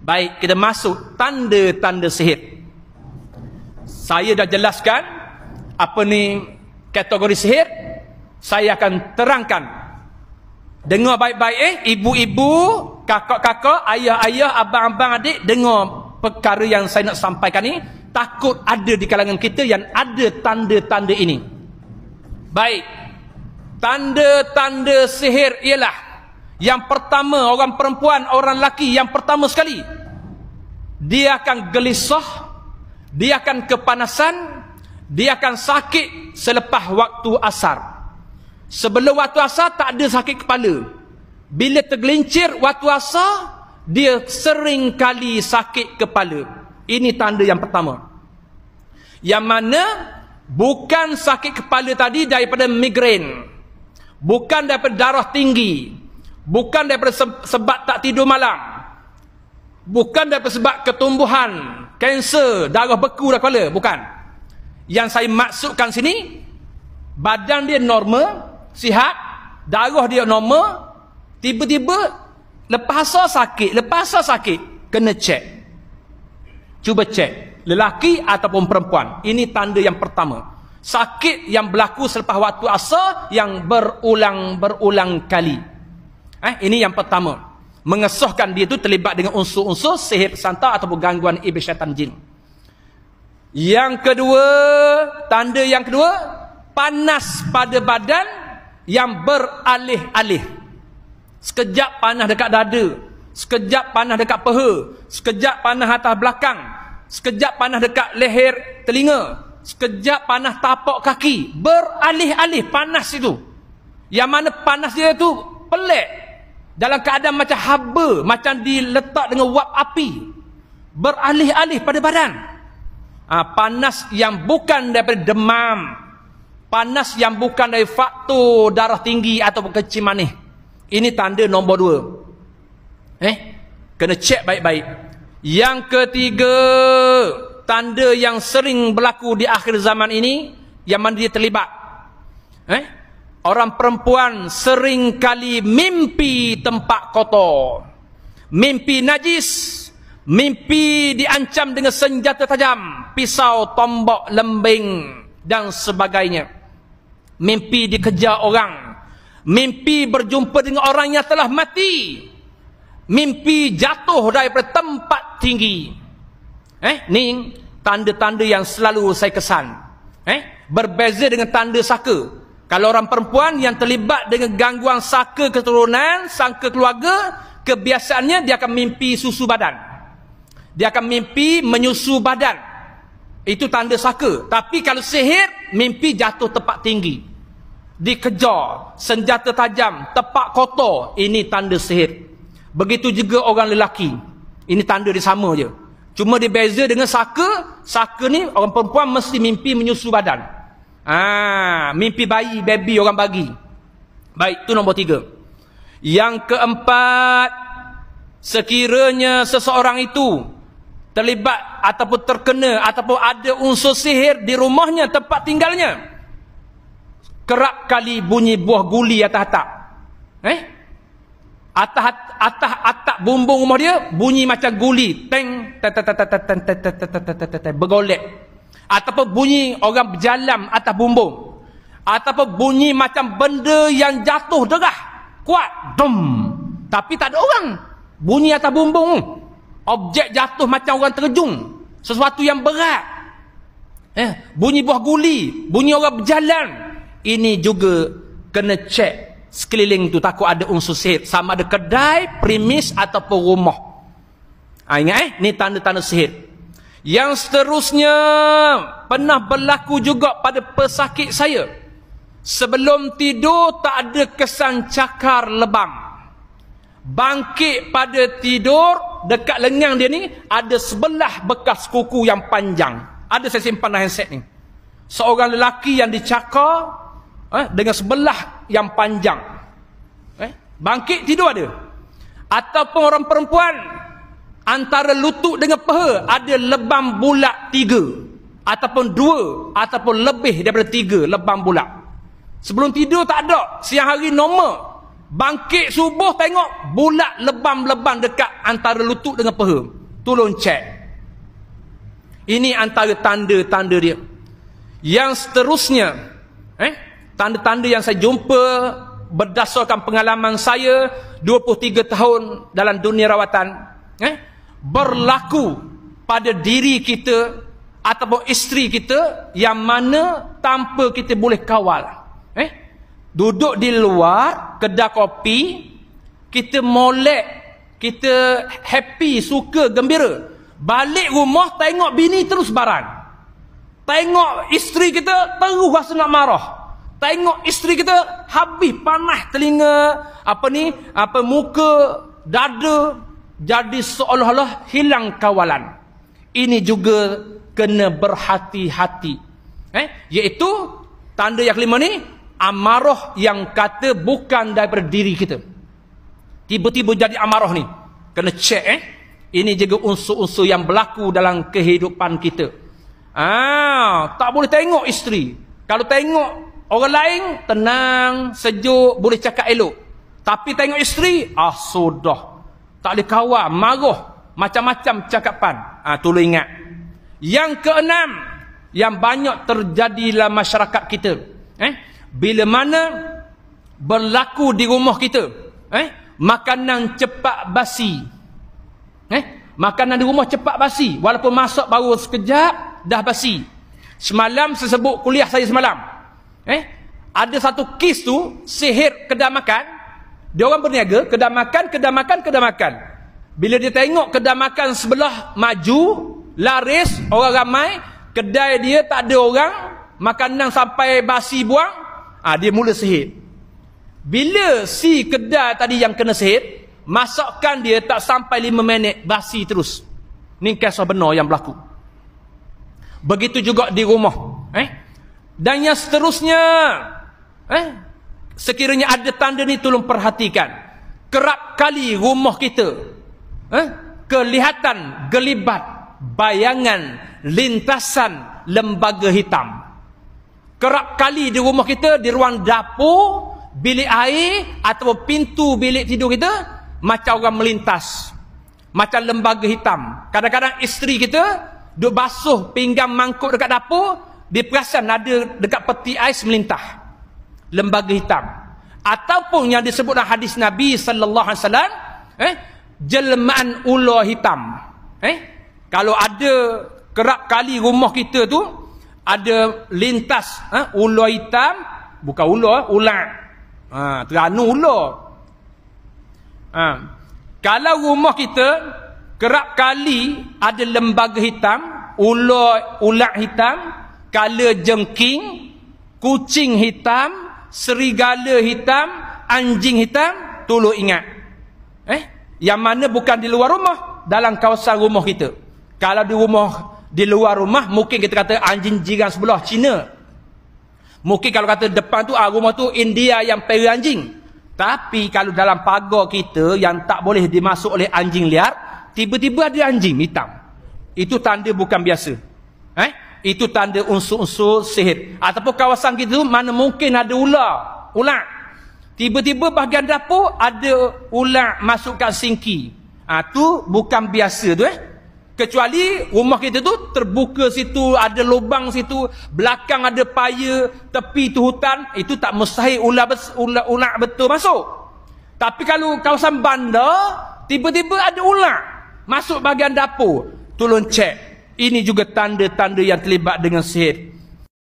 Baik, kita masuk tanda-tanda sihir. Saya dah jelaskan apa ni kategori sihir. Saya akan terangkan. Dengar baik-baik ibu-ibu, kakak-kakak, ayah-ayah, abang-abang, adik, dengar perkara yang saya nak sampaikan ni. Takut ada di kalangan kita yang ada tanda-tanda ini. Baik. Tanda-tanda sihir ialah yang pertama, orang perempuan, orang lelaki, yang pertama sekali, dia akan gelisah, dia akan kepanasan, dia akan sakit selepas waktu asar. Sebelum waktu asar tak ada sakit kepala. Bila tergelincir waktu asar, dia sering kali sakit kepala. Ini tanda yang pertama. Yang mana bukan sakit kepala tadi daripada migrain, bukan daripada darah tinggi, bukan daripada sebab tak tidur malam, bukan daripada sebab ketumbuhan, kanser, darah beku dah kepala, bukan. Yang saya maksudkan sini, badan dia normal, sihat, darah dia normal, tiba-tiba lepas asar sakit, kena cek. Cuba cek, lelaki ataupun perempuan. Ini tanda yang pertama. Sakit yang berlaku selepas waktu asar yang berulang kali. Ini yang pertama. Mengesahkan dia itu terlibat dengan unsur-unsur sihir santar ataupun gangguan iblis syaitan jin. Yang kedua, tanda yang kedua, panas pada badan yang beralih-alih. Sekejap panas dekat dada, sekejap panas dekat peha, sekejap panas atas belakang, sekejap panas dekat leher telinga, sekejap panas tapak kaki, beralih-alih panas itu. Yang mana panas dia tu pelik, dalam keadaan macam haba, macam diletak dengan wap api, beralih-alih pada badan. Panas yang bukan daripada demam, panas yang bukan dari faktor darah tinggi ataupun kencing manis. Ini tanda nombor 2. Kena cek baik-baik. Yang ketiga, tanda yang sering berlaku di akhir zaman ini, yang mana dia terlibat. Orang perempuan sering kali mimpi tempat kotor, mimpi najis, mimpi diancam dengan senjata tajam, pisau, tombak, lembing dan sebagainya. Mimpi dikejar orang, mimpi berjumpa dengan orang yang telah mati, mimpi jatuh daripada tempat tinggi. Ni tanda-tanda yang selalu saya kesan. Berbeza dengan tanda saka. Kalau orang perempuan yang terlibat dengan gangguan saka keturunan, saka keluarga, kebiasaannya dia akan mimpi susu badan. Dia akan mimpi menyusu badan. Itu tanda saka. Tapi kalau sihir, mimpi jatuh tempat tinggi, dikejar, senjata tajam, tempat kotor. Ini tanda sihir. Begitu juga orang lelaki. Ini tanda dia sama je. Cuma dia beza dengan saka. Saka ni orang perempuan mesti mimpi menyusu badan. Mimpi bayi, baby orang bagi. Baik, itu nombor 3. Yang keempat, sekiranya seseorang itu terlibat ataupun terkena ataupun ada unsur sihir di rumahnya, tempat tinggalnya, kerap kali bunyi buah guli atas atap. Atas atap bumbung rumah dia bunyi macam guli, teng, bergolek. Ataupun bunyi orang berjalan atas bumbung, ataupun bunyi macam benda yang jatuh derah kuat, dum, tapi tak ada orang. Bunyi atas bumbung, objek jatuh macam orang terjun, sesuatu yang berat. Bunyi buah guli, bunyi orang berjalan. Ini juga kena cek sekeliling tu, takut ada unsur sihir, sama ada kedai, premis ataupun rumah. Ingat ni tanda-tanda sihir. Yang seterusnya pernah berlaku juga pada pesakit saya. Sebelum tidur tak ada kesan cakar lebam. Bangkit pada tidur, dekat lengan dia ni ada sebelah bekas kuku yang panjang. Ada saya simpan dalam handset ni. Seorang lelaki yang dicakar dengan sebelah yang panjang. Bangkit tidur ada. Ataupun orang perempuan, antara lutut dengan peha ada lebam bulat 3 ataupun 2 ataupun lebih daripada 3 lebam bulat. Sebelum tidur tak ada, siang hari normal. Bangkit subuh tengok bulat lebam-lebam dekat antara lutut dengan peha. Tolong cek. Ini antara tanda-tanda dia. Yang seterusnya, tanda-tanda yang saya jumpa berdasarkan pengalaman saya 23 tahun dalam dunia rawatan, berlaku pada diri kita ataupun isteri kita yang mana tanpa kita boleh kawal. Duduk di luar kedai kopi, kita molek, kita happy, suka, gembira. Balik rumah tengok bini terus baran. Tengok isteri kita terus rasa nak marah. Tengok isteri kita habis panas telinga, muka, dada, jadi seolah-olah hilang kawalan. Ini juga kena berhati-hati. Iaitu tanda yang kelima ni, amarah yang kata bukan daripada diri kita. Tiba-tiba jadi amarah ni. Kena cek Ini juga unsur-unsur yang berlaku dalam kehidupan kita. Tak boleh tengok isteri. Kalau tengok orang lain, tenang, sejuk, boleh cakap elok. Tapi tengok isteri, sudah. Tak boleh kawal, marah, macam-macam cakapan. Tolong ingat. Yang keenam, yang banyak terjadi dalam masyarakat kita. Bila mana berlaku di rumah kita, makanan cepat basi. Makanan di rumah cepat basi. Walaupun masak baru sekejap, dah basi. Semalam saya sebut kuliah saya semalam. Ada satu kes tu, sihir kedai makan. Dia orang berniaga, kedai makan. Bila dia tengok kedai makan sebelah maju, laris, orang ramai, kedai dia tak ada orang, makanan sampai basi buang, dia mula sihir. Bila si kedai tadi yang kena sihir, masakan dia tak sampai 5 minit, basi terus. Ni kisah benar yang berlaku. Begitu juga di rumah. Dan yang seterusnya, sekiranya ada tanda ni, tolong perhatikan. Kerap kali rumah kita kelihatan gelibat bayangan lintasan lembaga hitam. Kerap kali di rumah kita, di ruang dapur, bilik air atau pintu bilik tidur kita, macam orang melintas, macam lembaga hitam. Kadang-kadang isteri kita duk basuh pinggang mangkuk dekat dapur, dia perasan ada dekat peti ais melintah, lembaga hitam. Ataupun yang disebut dalam hadis Nabi sallallahu alaihi wasallam, jelmaan ular hitam. Kalau ada kerap kali rumah kita tu ada lintas ular hitam, bukan ular, ular. Teranu ular. Kalau rumah kita kerap kali ada lembaga hitam, ular hitam, kala jengking, kucing hitam, serigala hitam, anjing hitam, tolong ingat. Yang mana bukan di luar rumah, dalam kawasan rumah kita. Kalau di rumah, di luar rumah, mungkin kita kata anjing jiran sebelah Cina. Mungkin kalau kata depan tu, rumah tu India yang peri anjing. Tapi kalau dalam pagar kita yang tak boleh dimasuk oleh anjing liar, tiba-tiba ada anjing hitam. Itu tanda bukan biasa. Itu tanda unsur-unsur sihir. Ataupun kawasan kita tu mana mungkin ada ular. Tiba-tiba bahagian dapur ada ular masuk kat sinki. Tu bukan biasa tu. Kecuali rumah kita tu terbuka situ, ada lubang situ, belakang ada paya, tepi tu hutan, itu tak mustahil ular betul masuk. Tapi kalau kawasan bandar, tiba-tiba ada ular masuk bahagian dapur, tolong cek. Ini juga tanda-tanda yang terlibat dengan sihir.